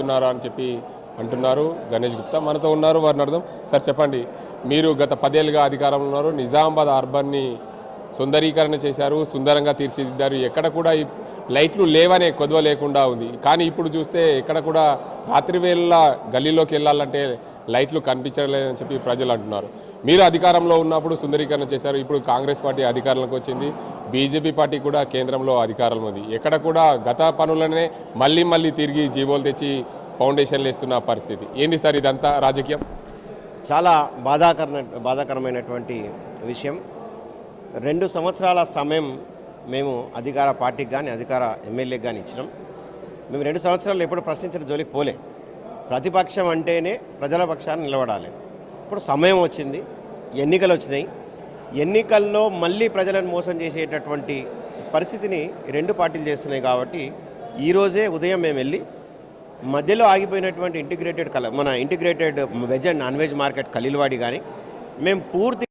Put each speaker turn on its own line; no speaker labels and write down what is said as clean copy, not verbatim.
ఉన్నారా అని చెప్పి అంటున్నారు గణేష్ గుప్తా. మనతో ఉన్నారు, వారిని అర్థం. సార్ చెప్పండి, మీరు గత 10 ఏళ్ళుగా అధికారంలో ఉన్నారు, నిజామాబాద్ అర్బన్ని సుందరీకరణ చేశారు, సుందరంగా తీర్చిదిద్దారు. ఎక్కడ కూడా ఈ లైట్లు లేవనే కొదవ లేకుండా ఉంది. కానీ ఇప్పుడు చూస్తే ఎక్కడ కూడా రాత్రి వేళ గల్లీలోకి వెళ్ళాలంటే లైట్లు కనిపించలేదని చెప్పి ప్రజలు అంటున్నారు. మీరు అధికారంలో ఉన్నప్పుడు సుందరీకరణ చేశారు, ఇప్పుడు కాంగ్రెస్ పార్టీ అధికారంలోకి వచ్చింది, బీజేపీ పార్టీ కూడా కేంద్రంలో అధికారంలో ఉంది. ఎక్కడ కూడా గత పనులనే మళ్ళీ తిరిగి జీవోలు తెచ్చి ఫౌండేషన్లు వేస్తున్న పరిస్థితి ఏంది సార్? ఇదంతా రాజకీయం.
చాలా బాధాకరమైనటువంటి విషయం. 2 సంవత్సరాల సమయం మేము అధికార పార్టీకి కానీ అధికార ఎమ్మెల్యేకి కానీ ఇచ్చినాం. మేము 2 సంవత్సరాలు ఎప్పుడు ప్రశ్నించిన జోలికి పోలే. ప్రతిపక్షం అంటేనే ప్రజల పక్షాన్ని నిలబడాలి. ఇప్పుడు సమయం వచ్చింది, ఎన్నికలు వచ్చినాయి. ఎన్నికల్లో మళ్ళీ ప్రజలను మోసం చేసేటటువంటి పరిస్థితిని 2 పార్టీలు చేస్తున్నాయి. కాబట్టి ఈరోజే ఉదయం మేము వెళ్ళి మధ్యలో ఆగిపోయినటువంటి integrated veg and non veg market Khaleelwadi కానీ మేము పూర్తి